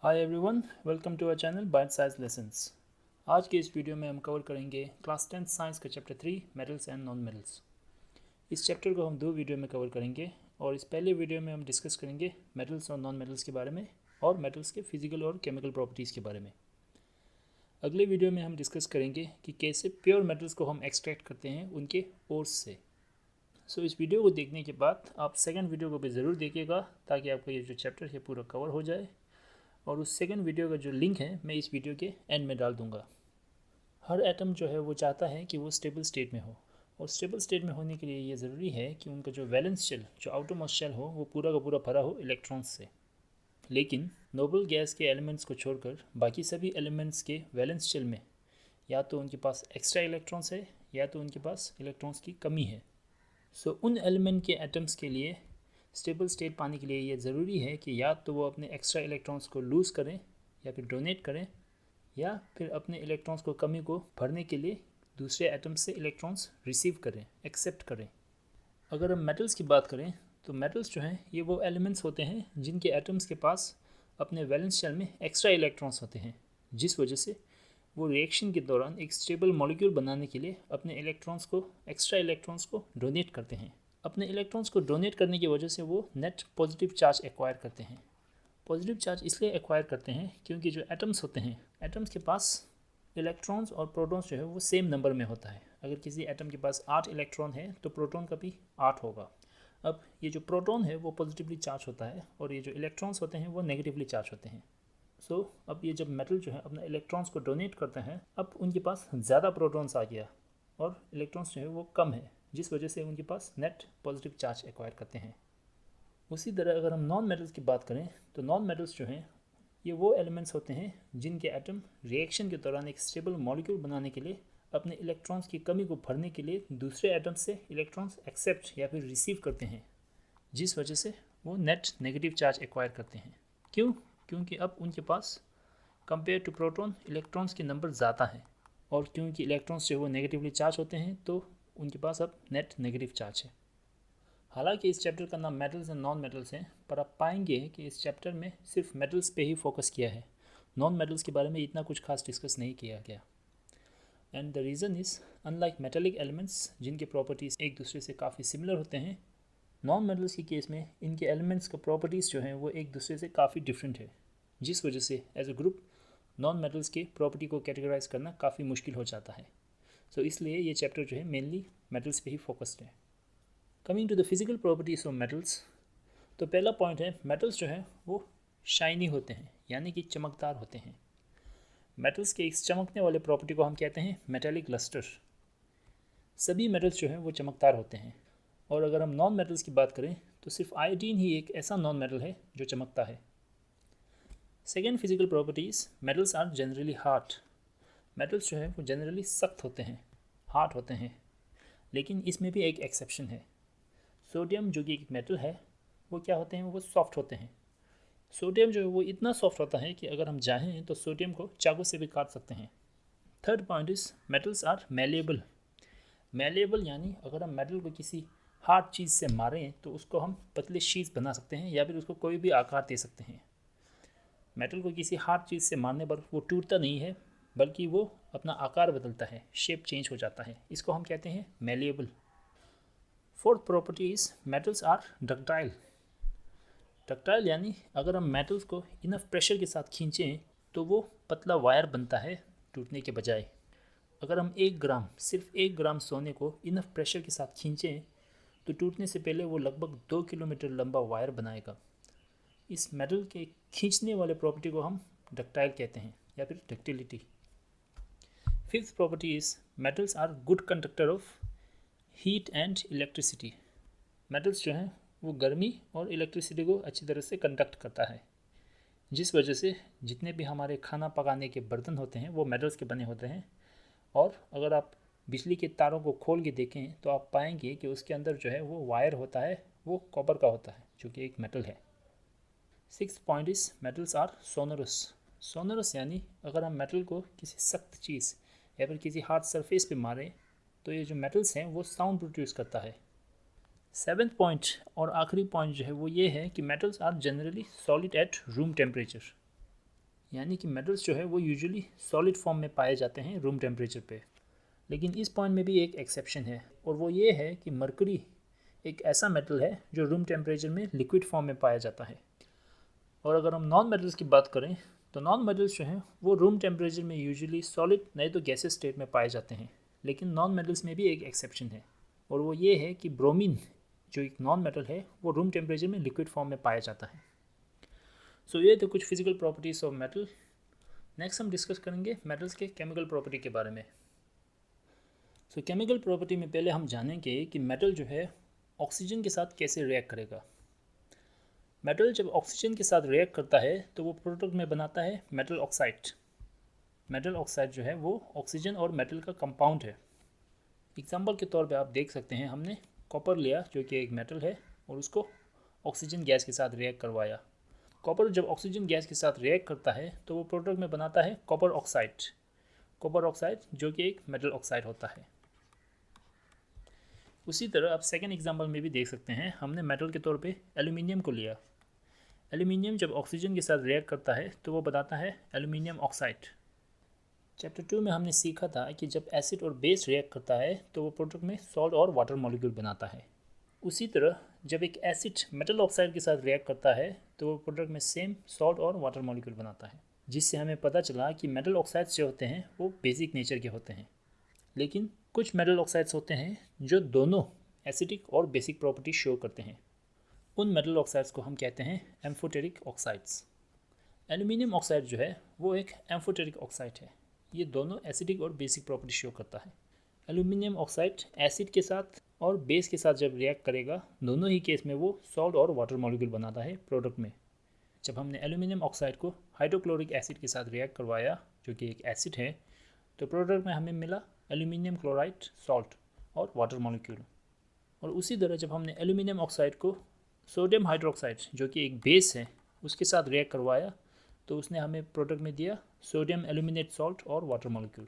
Hi everyone, welcome to our channel bite size lessons. आज के इस वीडियो में हम कवर करेंगे क्लास 10th साइंस का chapter 3 metals and non metals. इस चैप्टर को हम दो वीडियो में कवर करेंगे और इस पहले वीडियो में हम डिस्कस करेंगे मेटल्स और नॉन मेटल्स के बारे में और मेटल्स के फिजिकल और केमिकल प्रॉपर्टीज़ के बारे में। अगले वीडियो में हम डिस्कस करेंगे कि कैसे प्योर मेटल्स को हम एक्सट्रैक्ट करते हैं उनके ओर्स से। सो इस वीडियो को देखने के बाद आप सेकेंड वीडियो को भी ज़रूर देखिएगा ताकि आपका ये जो चैप्टर है पूरा कवर हो जाए, और उस सेकंड वीडियो का जो लिंक है मैं इस वीडियो के एंड में डाल दूंगा। हर एटम जो है वो चाहता है कि वो स्टेबल स्टेट में हो, और स्टेबल स्टेट में होने के लिए ये ज़रूरी है कि उनका जो वैलेंस शेल, जो आउटरमोस्ट शेल हो, वो पूरा का पूरा भरा हो इलेक्ट्रॉन्स से। लेकिन नोबल गैस के एलिमेंट्स को छोड़कर बाकी सभी एलिमेंट्स के वैलेंस शेल में या तो उनके पास एक्स्ट्रा इलेक्ट्रॉन्स है या तो उनके पास इलेक्ट्रॉन्स की कमी है। सो उन एलिमेंट के एटम्स के लिए स्टेबल स्टेट पाने के लिए ये ज़रूरी है कि या तो वो अपने एक्स्ट्रा इलेक्ट्रॉन्स को लूज़ करें या फिर डोनेट करें, या फिर अपने इलेक्ट्रॉन्स को कमी को भरने के लिए दूसरे एटम्स से इलेक्ट्रॉन्स रिसीव करें, एक्सेप्ट करें। अगर हम मेटल्स की बात करें तो मेटल्स जो हैं ये वो एलिमेंट्स होते हैं जिनके एटम्स के पास अपने वैलेंस शेल में एक्स्ट्रा इलेक्ट्रॉन्स होते हैं, जिस वजह से वो रिएक्शन के दौरान एक स्टेबल मॉलिक्यूल बनाने के लिए अपने इलेक्ट्रॉन्स को, एक्स्ट्रा इलेक्ट्रॉन्स को डोनेट करते हैं। अपने इलेक्ट्रॉन्स को डोनेट करने की वजह से वो नेट पॉजिटिव चार्ज एक्वायर करते हैं। पॉजिटिव चार्ज इसलिए एक्वायर करते हैं क्योंकि जो एटम्स होते हैं, एटम्स के पास इलेक्ट्रॉन्स और प्रोटॉन्स जो है वो सेम नंबर में होता है। अगर किसी एटम के पास 8 इलेक्ट्रॉन है तो प्रोटॉन का भी 8 होगा। अब ये जो प्रोटॉन है वो पॉजिटिवली चार्ज होता है और ये जो इलेक्ट्रॉन्स होते हैं वो नेगेटिवली चार्ज होते हैं। सो अब ये जब मेटल जो है अपने इलेक्ट्रॉन्स को डोनेट करते हैं, अब उनके पास ज़्यादा प्रोटॉन्स आ गया और इलेक्ट्रॉन्स जो है वो कम है, जिस वजह से उनके पास नेट पॉजिटिव चार्ज एक्वायर करते हैं। उसी तरह अगर हम नॉन मेटल्स की बात करें तो नॉन मेटल्स जो हैं ये वो एलिमेंट्स होते हैं जिनके एटम रिएक्शन के दौरान एक स्टेबल मॉलिक्यूल बनाने के लिए अपने इलेक्ट्रॉन्स की कमी को भरने के लिए दूसरे एटम से इलेक्ट्रॉन्स एक्सेप्ट या फिर रिसीव करते हैं, जिस वजह से वो नेट नेगेटिव चार्ज एक्वायर करते हैं। क्यों? क्योंकि अब उनके पास कंपेयर टू प्रोटॉन इलेक्ट्रॉन्स के नंबर ज़्यादा हैं, और क्योंकि इलेक्ट्रॉन्स जो है वो नेगेटिवली चार्ज होते हैं तो उनके पास अब नेट नेगेटिव चार्ज है। हालांकि इस चैप्टर का नाम मेटल्स एंड नॉन मेटल्स है, पर आप पाएंगे कि इस चैप्टर में सिर्फ मेटल्स पे ही फोकस किया है, नॉन मेटल्स के बारे में इतना कुछ खास डिस्कस नहीं किया गया। And the reason is, unlike metallic elements जिनके प्रॉपर्टीज़ एक दूसरे से काफ़ी सिमिलर होते हैं, नॉन मेटल्स की केस में इनके एलिमेंट्स का प्रॉपर्टीज़ जो हैं वो एक दूसरे से काफ़ी डिफरेंट है, जिस वजह से as a group non metals के प्रॉपर्टी को कैटेगराइज करना काफ़ी मुश्किल हो जाता है। सो इसलिए ये चैप्टर जो है मेनली मेटल्स पे ही फोकस्ड है। Coming to the physical properties of metals, तो पहला पॉइंट है मेटल्स जो हैं वो शाइनी होते हैं, यानी कि चमकदार होते हैं। मेटल्स के इस चमकने वाले प्रॉपर्टी को हम कहते हैं मेटेलिक लस्टर। सभी मेटल्स जो हैं वो चमकदार होते हैं, और अगर हम नॉन मेटल्स की बात करें तो सिर्फ आयोडीन ही एक ऐसा नॉन मेटल है जो चमकता है। Second physical properties, metals are generally hard. Metals जो है वो जनरली सख्त होते हैं, हार्ड होते हैं, लेकिन इसमें भी एक एक्सेप्शन है। सोडियम जो कि एक मेटल है, वो क्या होते हैं, वो सॉफ्ट होते हैं। सोडियम जो है वो इतना सॉफ्ट होता है कि अगर हम चाहें तो सोडियम को चाकू से भी काट सकते हैं। Third point is metals are malleable. Malleable यानी अगर हम मेटल को किसी हार्ड चीज़ से मारें तो उसको हम पतले शीट्स बना सकते हैं या फिर उसको कोई भी आकार दे सकते हैं। मेटल को किसी हार्ड चीज़ से मारने पर वो टूटता नहीं है, बल्कि वो अपना आकार बदलता है, शेप चेंज हो जाता है। इसको हम कहते हैं malleable. Fourth property is metals are ductile. Ductile यानी अगर हम मेटल्स को इनफ प्रेशर के साथ खींचें तो वो पतला वायर बनता है टूटने के बजाय। अगर हम 1 ग्राम, सिर्फ 1 ग्राम सोने को इनफ प्रेशर के साथ खींचें तो टूटने से पहले वो लगभग 2 किलोमीटर लंबा वायर बनाएगा। इस मेटल के खींचने वाले प्रॉपर्टी को हम डक्टाइल कहते हैं या फिर ductility. Fifth property is metals are good conductor of heat and electricity. Metals जो हैं वो गर्मी और इलेक्ट्रिसिटी को अच्छी तरह से कंडक्ट करता है, जिस वजह से जितने भी हमारे खाना पकाने के बर्तन होते हैं वो मेटल्स के बने होते हैं। और अगर आप बिजली के तारों को खोल के देखें तो आप पाएंगे कि उसके अंदर जो है वो वायर होता है, वो कॉपर का होता है, जो कि एक मेटल है। Six point is metals are sonorous. Sonorous यानी अगर हम मेटल को किसी सख्त चीज़ या फिर किसी हार्ड सरफेस पे मारें तो ये जो मेटल्स हैं वो साउंड प्रोड्यूस करता है। सेवेंथ पॉइंट और आखिरी पॉइंट जो है वो ये है कि metals are generally solid at room temperature. यानी कि मेटल्स जो है वो यूजुअली सॉलिड फॉर्म में पाए जाते हैं रूम टेम्परेचर पे। लेकिन इस पॉइंट में भी एक एक्सेप्शन है, और वो ये है कि मरकरी एक ऐसा मेटल है जो रूम टेम्परेचर में लिक्विड फॉर्म में पाया जाता है। और अगर हम नॉन मेटल्स की बात करें तो नॉन मेटल्स जो हैं वो रूम टेम्परेचर में यूजुअली सॉलिड नहीं तो गैसेस स्टेट में पाए जाते हैं। लेकिन नॉन मेटल्स में भी एक एक्सेप्शन है, और वो ये है कि ब्रोमीन जो एक नॉन मेटल है वो रूम टेम्परेचर में लिक्विड फॉर्म में पाया जाता है। सो ये तो कुछ physical properties of metal. Next हम डिस्कस करेंगे मेटल्स के केमिकल प्रॉपर्टी के बारे में। सो केमिकल प्रॉपर्टी में पहले हम जानेंगे कि मेटल जो है ऑक्सीजन के साथ कैसे रिएक्ट करेगा। मेटल जब ऑक्सीजन के साथ रिएक्ट करता है तो वो प्रोडक्ट में बनाता है मेटल ऑक्साइड। मेटल ऑक्साइड जो है वो ऑक्सीजन और मेटल का कंपाउंड है। एग्जांपल के तौर पे आप देख सकते हैं, हमने कॉपर लिया जो कि एक मेटल है और उसको ऑक्सीजन गैस के साथ रिएक्ट करवाया। कॉपर जब ऑक्सीजन गैस के साथ रिएक्ट करता है तो वो प्रोडक्ट में बनाता है कॉपर ऑक्साइड। कॉपर ऑक्साइड जो कि एक मेटल ऑक्साइड होता है। उसी तरह आप सेकेंड एग्जांपल में भी देख सकते हैं, हमने मेटल के तौर पे एल्यूमिनियम को लिया। एल्यूमिनियम जब ऑक्सीजन के साथ रिएक्ट करता है तो वो बनाता है एल्यूमिनियम ऑक्साइड। चैप्टर 2 में हमने सीखा था कि जब एसिड और बेस रिएक्ट करता है तो वो प्रोडक्ट में सॉल्ट और वाटर मॉलिक्यूल बनाता है। उसी तरह जब एक एसिड मेटल ऑक्साइड के साथ रिएक्ट करता है तो वो प्रोडक्ट में सेम सॉल्ट और वाटर मॉलिक्यूल बनाता है, जिससे हमें पता चला कि मेटल ऑक्साइड्स जो होते हैं वो बेसिक नेचर के होते हैं। लेकिन कुछ मेटल ऑक्साइड्स होते हैं जो दोनों एसिडिक और बेसिक प्रॉपर्टी शो करते हैं। उन मेटल ऑक्साइड्स को हम कहते हैं एम्फोटेरिक ऑक्साइड्स। एल्यूमिनियम ऑक्साइड जो है वो एक एम्फोटेरिक ऑक्साइड है। ये दोनों एसिडिक और बेसिक प्रॉपर्टी शो करता है। एल्यूमिनियम ऑक्साइड एसिड के साथ और बेस के साथ जब रिएक्ट करेगा, दोनों ही केस में वो सॉल्ट और वाटर मॉलिक्यूल बनाता है प्रोडक्ट में। जब हमने एल्यूमिनियम ऑक्साइड को हाइड्रोक्लोरिक एसिड के साथ रिएक्ट करवाया जो कि एक एसिड है, तो प्रोडक्ट में हमें मिला एल्यूमिनियम क्लोराइड, सॉल्ट और वाटर मॉलिक्यूल। और उसी तरह जब हमने एल्यूमिनियम ऑक्साइड को सोडियम हाइड्रोक्साइड जो कि एक बेस है उसके साथ रिएक्ट करवाया, तो उसने हमें प्रोडक्ट में दिया सोडियम एल्यूमिनेट सॉल्ट और वाटर मॉलिक्यूल।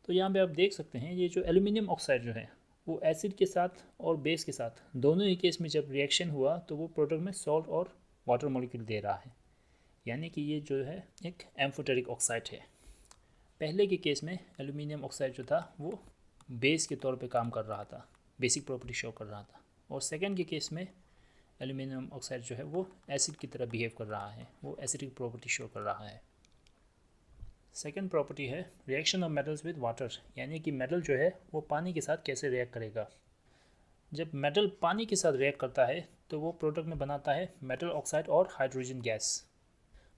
तो यहाँ पे आप देख सकते हैं ये जो एल्यूमिनियम ऑक्साइड जो है वो एसिड के साथ और बेस के साथ दोनों ही केस में जब रिएक्शन हुआ तो वो प्रोडक्ट में सॉल्ट और वाटर मॉलिक्यूल दे रहा है। यानी कि ये जो है एक एम्फोटेरिक ऑक्साइड है। पहले के केस में एल्यूमिनियम ऑक्साइड जो था वो बेस के तौर पे काम कर रहा था, बेसिक प्रॉपर्टी शो कर रहा था। और सेकंड के केस में एल्यूमिनियम ऑक्साइड जो है वो एसिड की तरह बिहेव कर रहा है, वो एसिडिक प्रॉपर्टी शो कर रहा है। सेकंड प्रॉपर्टी है reaction of metals with water, यानी कि मेटल जो है वो पानी के साथ कैसे रिएक्ट करेगा। जब मेटल पानी के साथ रिएक्ट करता है तो वो प्रोडक्ट में बनाता है मेटल ऑक्साइड और हाइड्रोजन गैस।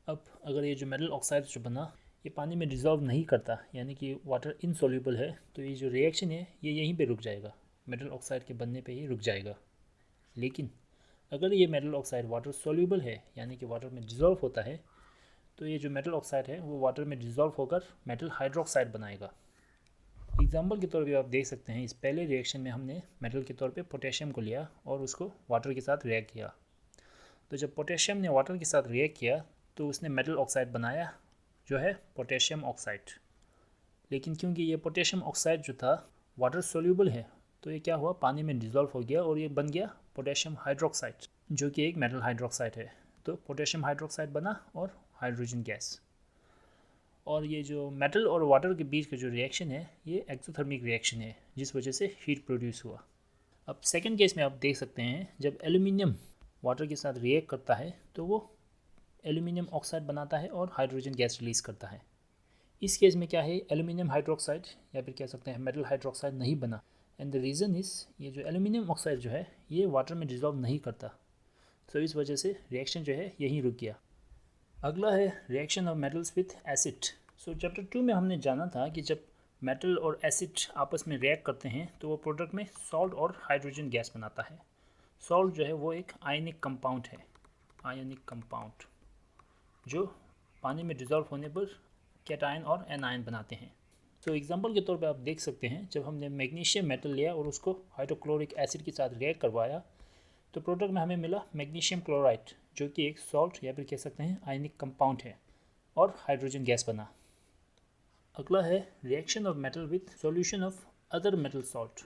अब अगर ये जो मेटल ऑक्साइड जो बना ये पानी में डिज़ोल्व नहीं करता, यानी कि वाटर इनसॉल्यूबल है, तो ये जो रिएक्शन है ये यहीं पे रुक जाएगा, मेटल ऑक्साइड के बनने पे ही रुक जाएगा। लेकिन अगर ये मेटल ऑक्साइड वाटर सॉल्यूबल है, यानी कि वाटर में डिज़ोल्व होता है, तो ये जो मेटल ऑक्साइड है वो वाटर में डिज़ोल्व होकर मेटल हाइड्रोक्साइड बनाएगा। एग्जाम्पल के तौर पे आप देख सकते हैं, इस पहले रिएक्शन में हमने मेटल के तौर पे पोटेशियम को लिया और उसको वाटर के साथ रिएक्ट किया। तो जब पोटेशियम ने वाटर के साथ रिएक्ट किया तो उसने मेटल ऑक्साइड बनाया जो है पोटेशियम ऑक्साइड। लेकिन क्योंकि ये पोटेशियम ऑक्साइड जो था वाटर सोल्यूबल है, तो ये क्या हुआ, पानी में डिज़ोल्व हो गया और ये बन गया पोटेशियम हाइड्रोक्साइड जो कि एक मेटल हाइड्रोक्साइड है। तो पोटेशियम हाइड्रोक्साइड बना और हाइड्रोजन गैस। और ये जो मेटल और वाटर के बीच का जो रिएक्शन है ये एक्सोथर्मिक रिएक्शन है, जिस वजह से हीट प्रोड्यूस हुआ। अब सेकेंड केस में आप देख सकते हैं, जब एल्यूमिनियम वाटर के साथ रिएक्ट करता है तो वो एल्यूमिनियम ऑक्साइड बनाता है और हाइड्रोजन गैस रिलीज़ करता है। इस केस में क्या है, एल्यूमिनियम हाइड्रोक्साइड या फिर कह सकते हैं मेटल हाइड्रोक्साइड नहीं बना। एंड द रीज़न इज़ ये जो एल्यूमिनियम ऑक्साइड जो है ये वाटर में डिज़ोल्व नहीं करता, तो इस वजह से रिएक्शन जो है यहीं रुक गया। अगला है reaction of metals with acid. So chapter 2 में हमने जाना था कि जब मेटल और एसिड आपस में रिएक्ट करते हैं तो वो प्रोडक्ट में सॉल्ट और हाइड्रोजन गैस बनाता है। सॉल्ट जो है वो एक आयनिक कंपाउंड है, आयनिक कंपाउंड जो पानी में डिज़ोल्व होने पर कैटायन और एनायन बनाते हैं। तो एग्जांपल के तौर पे आप देख सकते हैं, जब हमने मैग्नीशियम मेटल लिया और उसको हाइड्रोक्लोरिक एसिड के साथ रिएक्ट करवाया तो प्रोडक्ट में हमें मिला मैग्नीशियम क्लोराइड जो कि एक सॉल्ट या फिर कह सकते हैं आयनिक कंपाउंड है, और हाइड्रोजन गैस बना। अगला है reaction of metal with solution of other metal salt,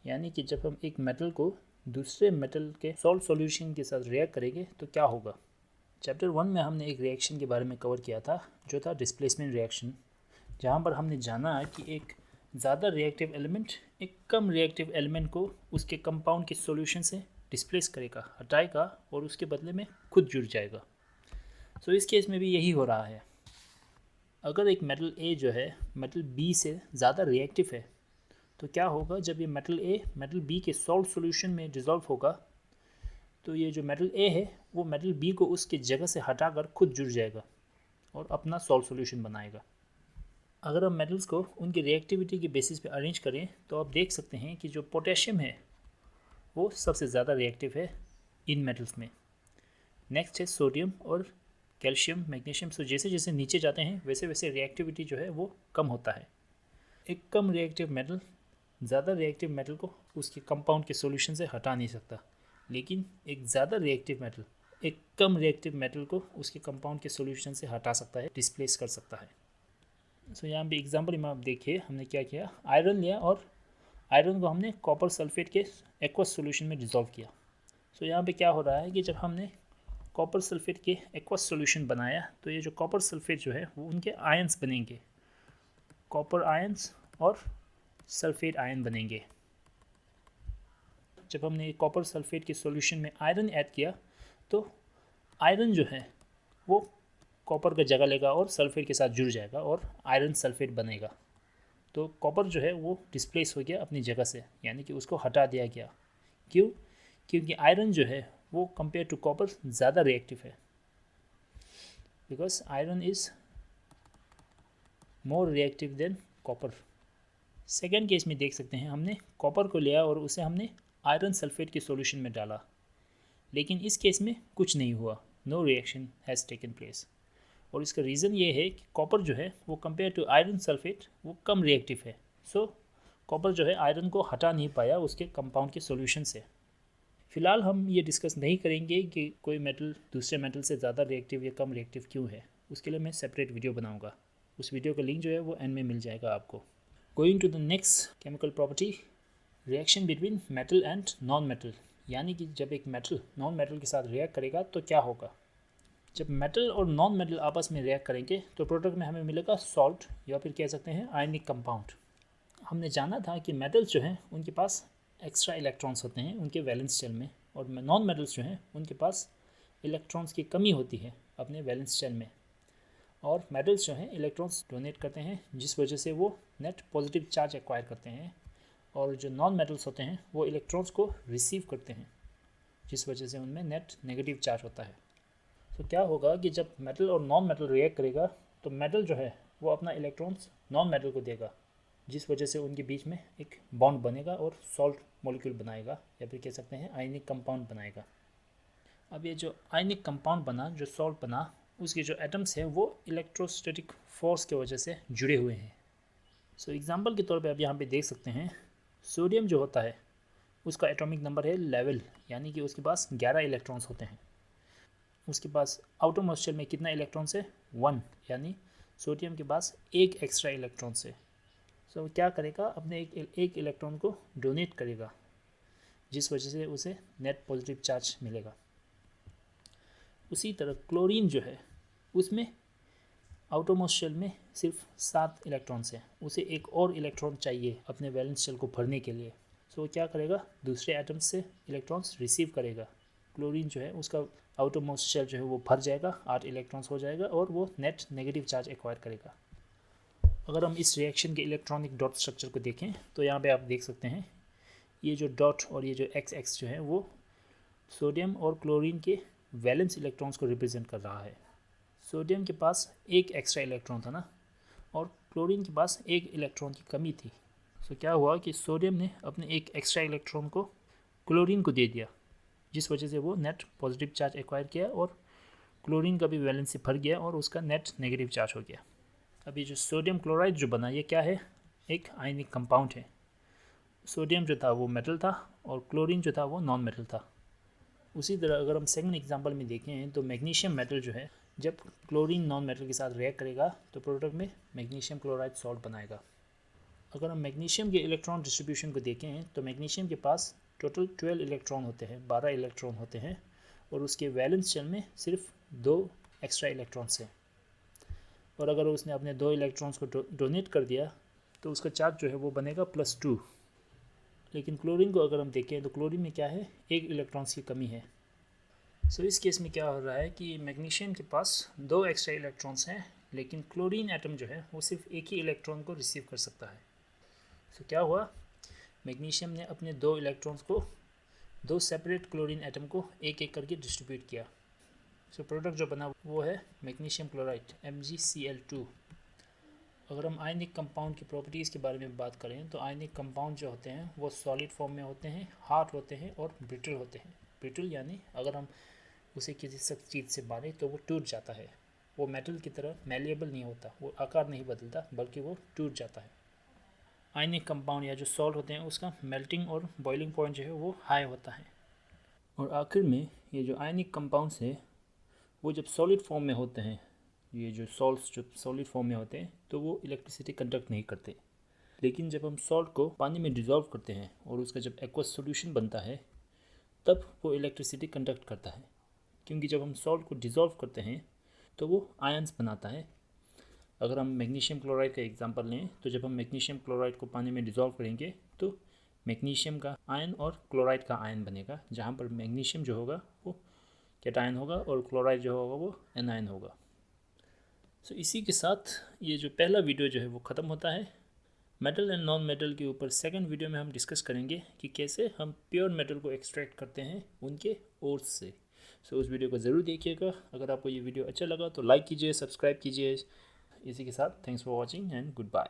यानी कि जब हम एक मेटल को दूसरे मेटल के सॉल्ट सॉल्यूशन के साथ रिएक्ट करेंगे तो क्या होगा। चैप्टर 1 में हमने एक रिएक्शन के बारे में कवर किया था जो था डिस्प्लेसमेंट रिएक्शन, जहाँ पर हमने जाना कि एक ज़्यादा रिएक्टिव एलिमेंट एक कम रिएक्टिव एलिमेंट को उसके कंपाउंड के सॉल्यूशन से डिस्प्लेस करेगा, हटाएगा और उसके बदले में खुद जुड़ जाएगा। सो इस केस में भी यही हो रहा है। अगर एक मेटल ए जो है मेटल बी से ज़्यादा रिएक्टिव है तो क्या होगा, जब ये मेटल ए मेटल बी के सॉल्ट सॉल्यूशन में डिज़ोल्व होगा तो ये जो मेटल ए है वो मेटल बी को उसके जगह से हटाकर खुद जुड़ जाएगा और अपना सॉल्ट सॉल्यूशन बनाएगा। अगर हम मेटल्स को उनकी रिएक्टिविटी के बेसिस पे अरेंज करें तो आप देख सकते हैं कि जो पोटेशियम है वो सबसे ज़्यादा रिएक्टिव है इन मेटल्स में। नेक्स्ट है सोडियम और कैल्शियम, मैग्नीशियम। सो जैसे जैसे नीचे जाते हैं वैसे वैसे रिएक्टिविटी जो है वो कम होता है। एक कम रिएक्टिव मेटल ज़्यादा रिएक्टिव मेटल को उसके कंपाउंड के सॉल्यूशन से हटा नहीं सकता, लेकिन एक ज़्यादा रिएक्टिव मेटल एक कम रिएक्टिव मेटल को उसके कंपाउंड के सॉल्यूशन से हटा सकता है, डिस्प्लेस कर सकता है। सो यहाँ पे एग्जांपल में आप देखिए हमने क्या किया, आयरन लिया और आयरन को हमने कॉपर सल्फेट के एक्वस सॉल्यूशन में डिज़ोल्व किया। सो यहाँ पे क्या हो रहा है कि जब हमने कॉपर सल्फेट के एक्वस सॉल्यूशन बनाया तो ये जो कॉपर सल्फेट जो है वो उनके आयंस बनेंगे, कॉपर आयंस और सल्फेट आयन बनेंगे। जब हमने कॉपर सल्फेट के सॉल्यूशन में आयरन ऐड किया तो आयरन जो है वो कॉपर का जगह लेगा और सल्फेट के साथ जुड़ जाएगा और आयरन सल्फेट बनेगा। तो कॉपर जो है वो डिस्प्लेस हो गया अपनी जगह से, यानी कि उसको हटा दिया गया। क्यों? क्योंकि आयरन जो है वो कंपेयर टू कॉपर ज़्यादा रिएक्टिव है, because iron is more reactive than copper. Second case में देख सकते हैं हमने कॉपर को लिया और उसे हमने आयरन सल्फेट के सॉल्यूशन में डाला, लेकिन इस केस में कुछ नहीं हुआ, no reaction has taken place. और इसका रीज़न ये है कि कॉपर जो है वो कंपेयर टू आयरन सल्फेट वो कम रिएक्टिव है। सो कॉपर जो है आयरन को हटा नहीं पाया उसके कंपाउंड के सॉल्यूशन से। फ़िलहाल हम ये डिस्कस नहीं करेंगे कि कोई मेटल दूसरे मेटल से ज़्यादा रिएक्टिव या कम रिएक्टिव क्यों है, उसके लिए मैं सेपरेट वीडियो बनाऊँगा। उस वीडियो का लिंक जो है वो एंड में मिल जाएगा आपको। Going to the next chemical property, reaction between metal and non metal, यानी कि जब एक मेटल नॉन मेटल के साथ रिएक्ट करेगा तो क्या होगा। जब मेटल और नॉन मेटल आपस में रिएक्ट करेंगे तो प्रोडक्ट में हमें मिलेगा सॉल्ट या फिर कह सकते हैं आयनिक कंपाउंड। हमने जाना था कि मेटल्स जो हैं उनके पास एक्स्ट्रा इलेक्ट्रॉन्स होते हैं उनके वैलेंस शेल में, और नॉन मेटल्स जो हैं उनके पास इलेक्ट्रॉन्स की कमी होती है अपने वैलेंस शेल में। और मेटल्स जो हैं इलेक्ट्रॉन्स डोनेट करते हैं जिस वजह से वो नेट पॉजिटिव चार्ज एक्वायर करते हैं, और जो नॉन मेटल्स होते हैं वो इलेक्ट्रॉन्स को रिसीव करते हैं जिस वजह से उनमें नेट नेगेटिव चार्ज होता है। तो क्या होगा कि जब मेटल और नॉन मेटल रिएक्ट करेगा तो मेटल जो है वो अपना इलेक्ट्रॉन्स नॉन मेटल को देगा, जिस वजह से उनके बीच में एक बॉन्ड बनेगा और सॉल्ट मॉलिक्यूल बनाएगा या फिर कह सकते हैं आयनिक कंपाउंड बनाएगा। अब ये जो आयनिक कंपाउंड बना, जो सॉल्ट बना, उसके जो एटम्स हैं वो इलेक्ट्रोस्टैटिक फोर्स की वजह से जुड़े हुए हैं। सो एग्जांपल के तौर पे आप यहाँ पे देख सकते हैं सोडियम जो होता है उसका एटॉमिक नंबर है 11, यानी कि उसके पास 11 इलेक्ट्रॉन्स होते हैं। उसके पास आउटर मोस्ट शेल में कितना इलेक्ट्रॉन्स है 1, यानी सोडियम के पास एक एक्स्ट्रा इलेक्ट्रॉन्स है। सो क्या करेगा, अपने एक इलेक्ट्रॉन को डोनेट करेगा जिस वजह से उसे नेट पॉजिटिव चार्ज मिलेगा। उसी तरह क्लोरीन जो है उसमें आउटर मोस्ट शेल में सिर्फ 7 इलेक्ट्रॉन्स हैं, उसे एक और इलेक्ट्रॉन चाहिए अपने वैलेंस शेल को भरने के लिए। सो क्या करेगा, दूसरे एटम्स से इलेक्ट्रॉन्स रिसीव करेगा। क्लोरीन जो है उसका आउटर मोस्ट शेल जो है वो भर जाएगा, 8 इलेक्ट्रॉन्स हो जाएगा और वो नेट नेगेटिव चार्ज एक्वायर करेगा। अगर हम इस रिएक्शन के इलेक्ट्रॉनिक डॉट स्ट्रक्चर को देखें तो यहाँ पे आप देख सकते हैं ये जो डॉट और ये जो एक्स जो है वो सोडियम और क्लोरीन के वैलेंस इलेक्ट्रॉन्स को रिप्रेजेंट कर रहा है। सोडियम के पास एक एक्स्ट्रा इलेक्ट्रॉन था ना, और क्लोरीन के पास एक इलेक्ट्रॉन की कमी थी। सो क्या हुआ कि सोडियम ने अपने एक एक्स्ट्रा इलेक्ट्रॉन को क्लोरीन को दे दिया, जिस वजह से वो नेट पॉजिटिव चार्ज एक्वायर किया और क्लोरीन का भी वैलेंस से भर गया और उसका नेट नेगेटिव चार्ज हो गया। अभी जो सोडियम क्लोराइड जो बना ये क्या है, एक आयनिक कंपाउंड है। सोडियम जो था वो मेटल था और क्लोरीन जो था वो नॉन मेटल था। उसी तरह अगर हम सेकंड एग्जांपल में देखें तो मैग्नीशियम मेटल जो है जब क्लोरीन नॉन मेटल के साथ रिएक्ट करेगा तो प्रोडक्ट में मैग्नीशियम क्लोराइड सॉल्ट बनाएगा। अगर हम मैग्नीशियम के इलेक्ट्रॉन डिस्ट्रीब्यूशन को देखें तो मैग्नीशियम के पास टोटल 12 इलेक्ट्रॉन होते हैं, 12 इलेक्ट्रॉन होते हैं, और उसके वैलेंस शेल में सिर्फ 2 एक्स्ट्रा इलेक्ट्रॉन्स हैं, और अगर उसने अपने 2 इलेक्ट्रॉन्स को डोनेट कर दिया तो उसका चार्ज जो है वो बनेगा +2। लेकिन क्लोरीन को अगर हम देखें तो क्लोरीन में क्या है, 1 इलेक्ट्रॉन्स की कमी है। सो इस केस में क्या हो रहा है कि मैग्नीशियम के पास 2 एक्स्ट्रा इलेक्ट्रॉन्स हैं, लेकिन क्लोरीन एटम जो है वो सिर्फ एक ही इलेक्ट्रॉन को रिसीव कर सकता है। सो क्या हुआ, मैग्नीशियम ने अपने 2 इलेक्ट्रॉन्स को 2 सेपरेट क्लोरीन एटम को एक एक करके डिस्ट्रीब्यूट किया। सो प्रोडक्ट जो बना वो है मैग्नीशियम क्लोराइड MgCl2। अगर हम आयनिक कंपाउंड की प्रॉपर्टीज़ के बारे में बात करें तो आयनिक कंपाउंड जो होते हैं वो सॉलिड फॉर्म में होते हैं, हार्ड होते हैं और ब्रिटल होते हैं। ब्रिटल यानी अगर हम उसे किसी सख्त चीज़ से बांधें तो वो टूट जाता है। वो मेटल की तरह मैलिएबल नहीं होता, वो आकार नहीं बदलता, बल्कि वो टूट जाता है। आयनिक कंपाउंड या जो सॉल्ट होते हैं उसका मेल्टिंग और बॉइलिंग पॉइंट जो है वो हाई होता है। और आखिर में ये जो आयनिक कंपाउंड्स है वो जब सॉलिड फॉर्म में होते हैं, ये जो सॉल्ट्स जो सॉलिड फॉर्म में होते हैं तो वो इलेक्ट्रिसिटी कंडक्ट नहीं करते। लेकिन जब हम सॉल्ट को पानी में डिज़ोल्व करते हैं और उसका जब एक्वस सॉल्यूशन बनता है तब वो इलेक्ट्रिसिटी कंडक्ट करता है, क्योंकि जब हम सॉल्ट को डिज़ोल्व करते हैं तो वो आयंस बनाता है। अगर हम मैग्नीशियम क्लोराइड का एग्जांपल लें तो जब हम मैग्नीशियम क्लोराइड को पानी में डिज़ोल्व करेंगे तो मैग्नीशियम का आयन और क्लोराइड का आयन बनेगा, जहाँ पर मैग्नीशियम जो होगा वो कैटायन होगा और क्लोराइड जो होगा वो एनायन होगा। सो इसी के साथ ये जो पहला वीडियो जो है वो ख़त्म होता है। मेटल एंड नॉन मेटल के ऊपर सेकंड वीडियो में हम डिस्कस करेंगे कि कैसे हम प्योर मेटल को एक्सट्रैक्ट करते हैं उनके ओर्स से। सो उस वीडियो को ज़रूर देखिएगा। अगर आपको ये वीडियो अच्छा लगा तो लाइक कीजिए, सब्सक्राइब कीजिए। इसी के साथ thanks for watching and good bye.